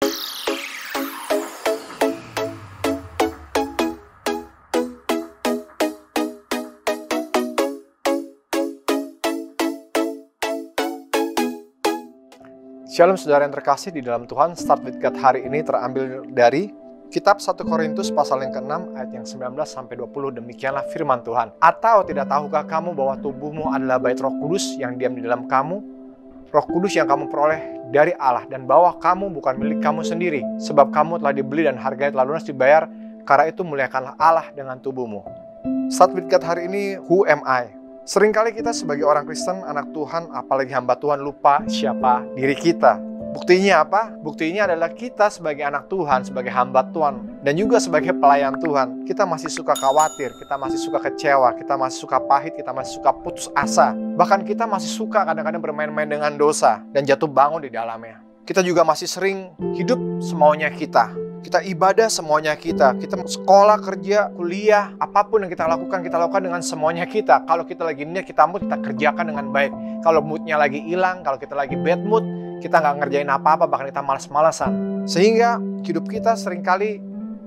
Shalom saudara yang terkasih di dalam Tuhan. Start with God hari ini terambil dari Kitab 1 Korintus pasal yang ke-6 ayat yang 19-20. Demikianlah firman Tuhan. Atau tidak tahukah kamu bahwa tubuhmu adalah bait Roh Kudus yang diam di dalam kamu? Roh Kudus yang kamu peroleh dari Allah, dan bahwa kamu bukan milik kamu sendiri, sebab kamu telah dibeli dan harganya telah lunas dibayar. Karena itu muliakanlah Allah dengan tubuhmu. Start with God hari ini, who am I? Seringkali kita sebagai orang Kristen, anak Tuhan, apalagi hamba Tuhan, lupa siapa diri kita. Buktinya apa? Buktinya adalah kita sebagai anak Tuhan, sebagai hamba Tuhan, dan juga sebagai pelayan Tuhan, kita masih suka khawatir, kita masih suka kecewa, kita masih suka pahit, kita masih suka putus asa. Bahkan kita masih suka kadang-kadang bermain-main dengan dosa dan jatuh bangun di dalamnya. Kita juga masih sering hidup semaunya kita. Kita ibadah semuanya kita sekolah, kerja, kuliah, apapun yang kita lakukan dengan semuanya kita. Kalau kita lagi niat, kita mood, kita kerjakan dengan baik. Kalau moodnya lagi hilang, kalau kita lagi bad mood, kita nggak ngerjain apa-apa, bahkan kita malas-malasan. Sehingga hidup kita seringkali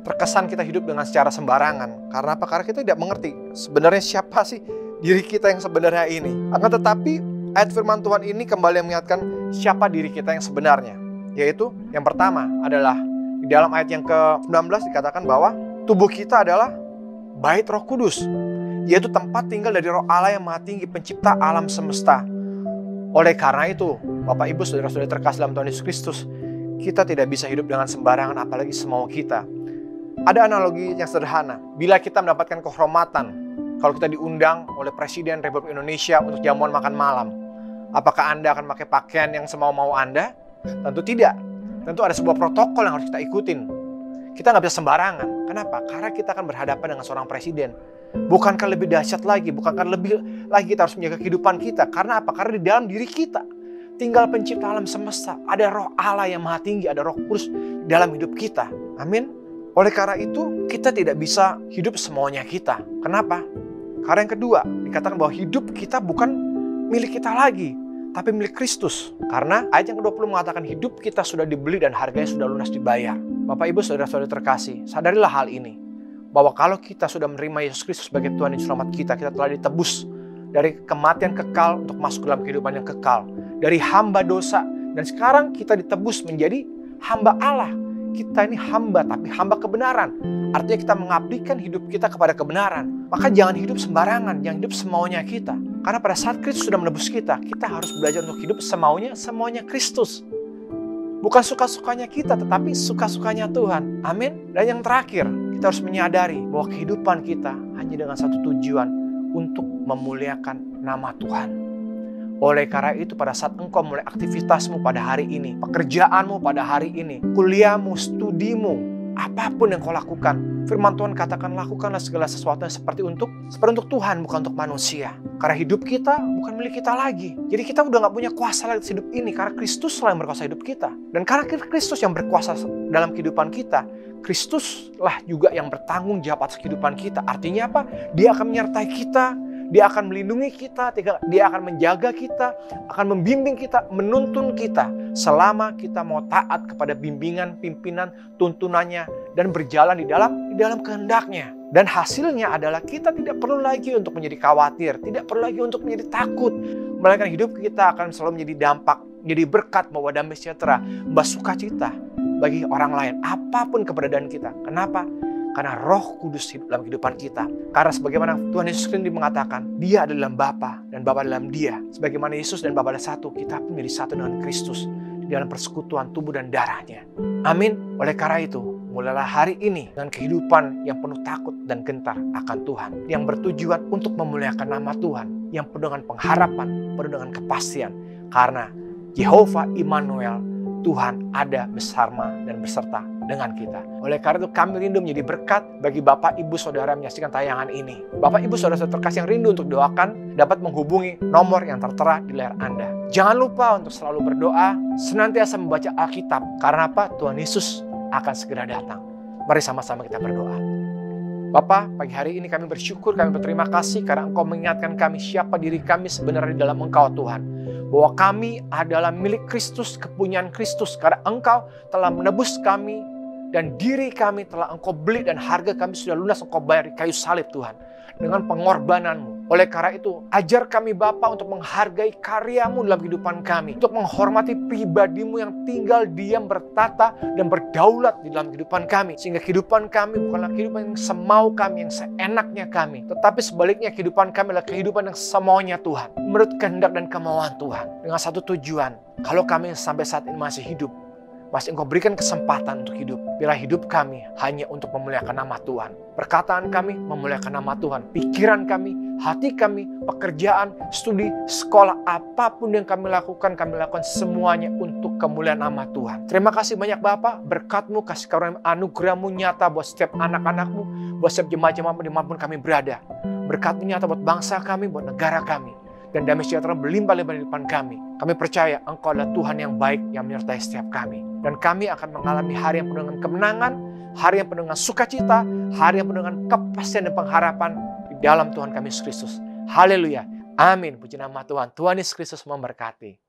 terkesan kita hidup dengan secara sembarangan. Karena apa? Karena kita tidak mengerti sebenarnya siapa sih diri kita yang sebenarnya ini. Akan tetapi, ayat firman Tuhan ini kembali mengingatkan siapa diri kita yang sebenarnya. Yaitu, yang pertama adalah di dalam ayat yang ke-19 dikatakan bahwa tubuh kita adalah bait Roh Kudus, yaitu tempat tinggal dari Roh Allah yang Maha Tinggi, pencipta alam semesta. Oleh karena itu, Bapak Ibu saudara-saudari terkasih dalam Tuhan Yesus Kristus, kita tidak bisa hidup dengan sembarangan, apalagi semau kita. Ada analogi yang sederhana. Bila kita mendapatkan kehormatan, kalau kita diundang oleh Presiden Republik Indonesia untuk jamuan makan malam, apakah Anda akan pakai pakaian yang semau-mau Anda? Tentu tidak. Tentu ada sebuah protokol yang harus kita ikutin. Kita nggak bisa sembarangan. Kenapa? Karena kita akan berhadapan dengan seorang presiden. Bukankah lebih dahsyat lagi? Bukankah lebih lagi kita harus menjaga kehidupan kita? Karena apa? Karena di dalam diri kita tinggal pencipta alam semesta. Ada Roh Allah yang Maha Tinggi, ada Roh Kudus di dalam hidup kita. Amin. Oleh karena itu, kita tidak bisa hidup semaunya kita. Kenapa? Karena yang kedua, dikatakan bahwa hidup kita bukan milik kita lagi, tapi milik Kristus. Karena ayat yang ke-20 mengatakan hidup kita sudah dibeli dan harganya sudah lunas dibayar. Bapak Ibu saudara-saudari terkasih, sadarilah hal ini. Bahwa kalau kita sudah menerima Yesus Kristus sebagai Tuhan dan Selamat kita telah ditebus dari kematian kekal untuk masuk dalam kehidupan yang kekal. Dari hamba dosa, dan sekarang kita ditebus menjadi hamba Allah. Kita ini hamba, tapi hamba kebenaran. Artinya kita mengabdikan hidup kita kepada kebenaran. Maka jangan hidup sembarangan, jangan hidup semaunya kita. Karena pada saat Kristus sudah menebus kita harus belajar untuk hidup semaunya Kristus. Bukan suka-sukanya kita, tetapi suka-sukanya Tuhan. Amin. Dan yang terakhir, kita harus menyadari bahwa kehidupan kita hanya dengan satu tujuan, untuk memuliakan nama Tuhan. Oleh karena itu, pada saat engkau mulai aktivitasmu pada hari ini, pekerjaanmu pada hari ini, kuliahmu, studimu, apapun yang kau lakukan, firman Tuhan katakan lakukanlah segala sesuatunya seperti untuk Tuhan, bukan untuk manusia. Karena hidup kita bukan milik kita lagi. Jadi kita udah gak punya kuasa lagi hidup ini, karena Kristus lah yang berkuasa hidup kita. Dan karena Kristus yang berkuasa dalam kehidupan kita, Kristuslah juga yang bertanggung jawab atas kehidupan kita. Artinya apa? Dia akan menyertai kita, Dia akan melindungi kita, Dia akan menjaga kita, akan membimbing kita, menuntun kita selama kita mau taat kepada bimbingan, pimpinan, tuntunannya, dan berjalan di dalam kehendak-Nya. Dan hasilnya adalah kita tidak perlu lagi untuk menjadi khawatir, tidak perlu lagi untuk menjadi takut. Melainkan hidup kita akan selalu menjadi dampak, menjadi berkat, membawa damai sejahtera, membawa sukacita bagi orang lain, apapun keberadaan kita. Kenapa? Karena Roh Kudus hidup dalam kehidupan kita. Karena sebagaimana Tuhan Yesus sendiri mengatakan, Dia adalah dalam Bapa dan Bapa dalam Dia. Sebagaimana Yesus dan Bapa adalah satu, kita pun menjadi satu dengan Kristus di dalam persekutuan tubuh dan darahnya. Amin. Oleh karena itu, mulailah hari ini dengan kehidupan yang penuh takut dan gentar akan Tuhan, yang bertujuan untuk memuliakan nama Tuhan, yang penuh dengan pengharapan, penuh dengan kepastian. Karena Yehova Immanuel, Tuhan ada bersama dan beserta dengan kita. Oleh karena itu kami rindu menjadi berkat bagi Bapak, Ibu, Saudara yang menyaksikan tayangan ini. Bapak, Ibu, Saudara terkasih yang rindu untuk doakan dapat menghubungi nomor yang tertera di layar Anda. Jangan lupa untuk selalu berdoa, senantiasa membaca Alkitab. Karena apa? Tuhan Yesus akan segera datang. Mari sama-sama kita berdoa. Bapa, pagi hari ini kami bersyukur, kami berterima kasih karena Engkau mengingatkan kami siapa diri kami sebenarnya di dalam Engkau Tuhan. Bahwa kami adalah milik Kristus, kepunyaan Kristus karena Engkau telah menebus kami dan diri kami telah Engkau beli dan harga kami sudah lunas Engkau bayar di kayu salib Tuhan. Dengan pengorbanan-Mu. Oleh karena itu, ajar kami Bapa untuk menghargai karya-Mu dalam kehidupan kami. Untuk menghormati pribadi-Mu yang tinggal diam, bertata, dan berdaulat di dalam kehidupan kami. Sehingga kehidupan kami bukanlah kehidupan yang semau kami, yang seenaknya kami. Tetapi sebaliknya kehidupan kami adalah kehidupan yang semaunya Tuhan. Menurut kehendak dan kemauan Tuhan. Dengan satu tujuan, kalau kami sampai saat ini masih hidup, masih Engkau berikan kesempatan untuk hidup. Bila hidup kami hanya untuk memuliakan nama Tuhan. Perkataan kami memuliakan nama Tuhan. Pikiran kami, hati kami, pekerjaan, studi, sekolah, apapun yang kami lakukan semuanya untuk kemuliaan nama Tuhan. Terima kasih banyak Bapa, berkat-Mu, kasih karunia anugerah-Mu nyata buat setiap anak-anak-Mu, buat setiap jemaat-jemaat-Mu dimanapun kami berada. Berkat-Mu nyata buat bangsa kami, buat negara kami. Dan damai sejahtera berlimpah-limpah di depan kami. Kami percaya Engkau adalah Tuhan yang baik yang menyertai setiap kami. Dan kami akan mengalami hari yang penuh dengan kemenangan, hari yang penuh dengan sukacita, hari yang penuh dengan kepastian dan pengharapan di dalam Tuhan kami Yesus Kristus. Haleluya. Amin. Puji nama Tuhan. Tuhan Yesus Kristus memberkati.